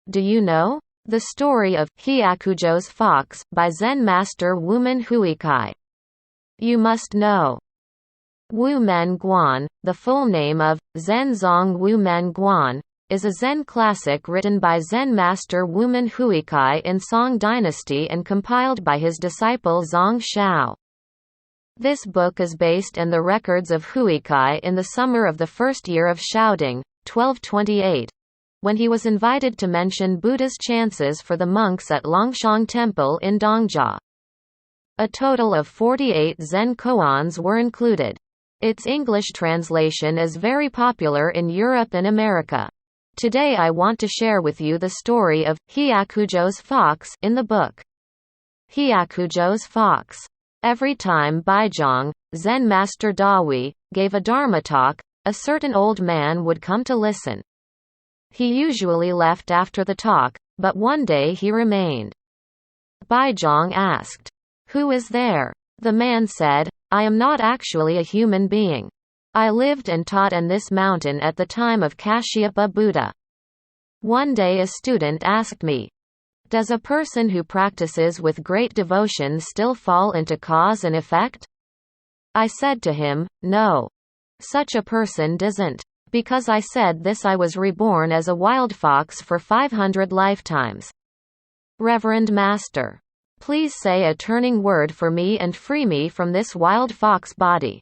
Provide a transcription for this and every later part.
Do you know? The story of Hyakujo's Fox by Zen master Wumen Huikai. You must know. Wu Men Guan, the full name of Zenzong Wu Men Guan, is a Zen classic written by Zen master Wumen Huikai in Song Dynasty and compiled by his disciple Zong Shao. This book is based on the records of Huikai in the summer of the first year of Shaoding, 1228, when he was invited to mention Buddha's chances for the monks at Longshang Temple in Dongjia. A total of 48 Zen koans were included. Its English translation is very popular in Europe and America. Today I want to share with you the story of Hyakujo's Fox in the book. Hyakujo's Fox. Every time Baizhang, Zen master Dawi, gave a Dharma talk, a certain old man would come to listen. He usually left after the talk, but one day he remained. Baizhang asked, "Who is there?" The man said, "I am not actually a human being. I lived and taught on this mountain at the time of Kashyapa Buddha. One day a student asked me, 'Does a person who practices with great devotion still fall into cause and effect?' I said to him, 'No. Such a person doesn't. Because I said this I was reborn as a wild fox for 500 lifetimes. Reverend Master, please say a turning word for me and free me from this wild fox body.'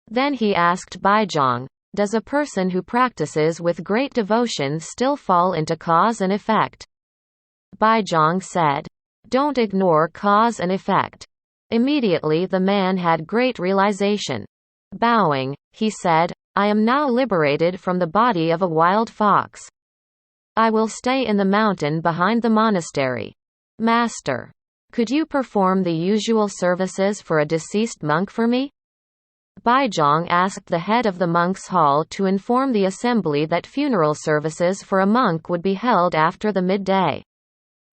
Then he asked Baizhang, 'Does a person who practices with great devotion still fall into cause and effect?' Baizhang said, 'Don't ignore cause and effect.' Immediately the man had great realization. Bowing, he said, 'I am now liberated from the body of a wild fox. I will stay in the mountain behind the monastery. Master, could you perform the usual services for a deceased monk for me?' Baizhang asked the head of the monks' hall to inform the assembly that funeral services for a monk would be held after the midday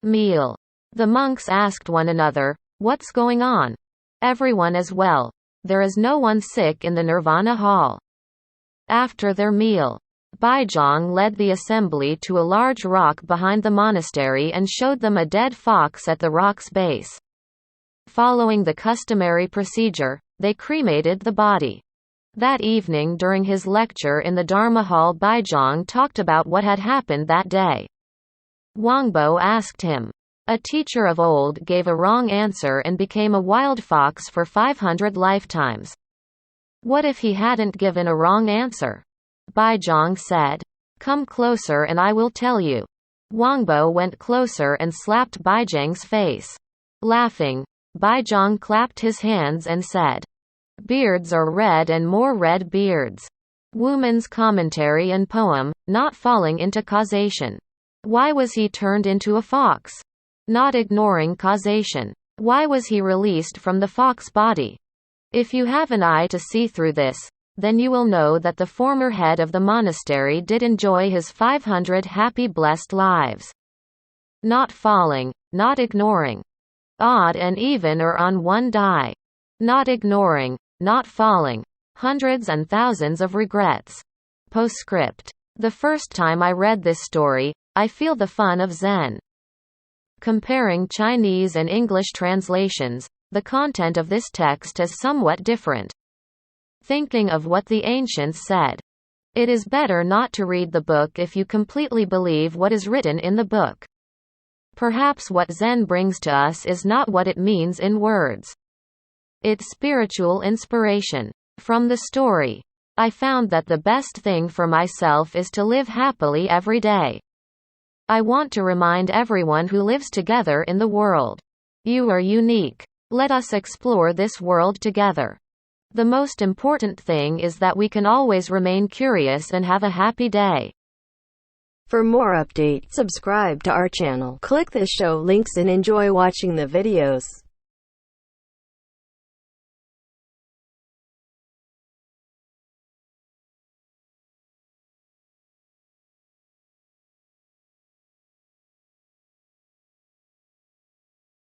meal. The monks asked one another, 'What's going on? Everyone is well. There is no one sick in the Nirvana hall.' After their meal, Baizhang led the assembly to a large rock behind the monastery and showed them a dead fox at the rock's base. Following the customary procedure, they cremated the body. That evening during his lecture in the Dharma hall, Baizhang talked about what had happened that day. Wangbo asked him. A teacher of old gave a wrong answer and became a wild fox for 500 lifetimes. What if he hadn't given a wrong answer? Baizhang said, 'Come closer and I will tell you.' Wangbo went closer and slapped Baizhang's face. Laughing, Baizhang clapped his hands and said, 'Beards are red and more red beards.' Wumen's commentary and poem, Not Falling into Causation. Why was he turned into a fox? Not ignoring causation. Why was he released from the fox body? If you have an eye to see through this, then you will know that the former head of the monastery did enjoy his 500 happy blessed lives. Not falling, not ignoring. Odd and even or on one die. Not ignoring, not falling. Hundreds and thousands of regrets. Postscript. The first time I read this story, I feel the fun of Zen. Comparing Chinese and English translations, the content of this text is somewhat different. Thinking of what the ancients said. It is better not to read the book if you completely believe what is written in the book. Perhaps what Zen brings to us is not what it means in words. It's spiritual inspiration. From the story, I found that the best thing for myself is to live happily every day. I want to remind everyone who lives together in the world. You are unique. Let us explore this world together. The most important thing is that we can always remain curious and have a happy day. For more updates, subscribe to our channel, click the show links and enjoy watching the videos.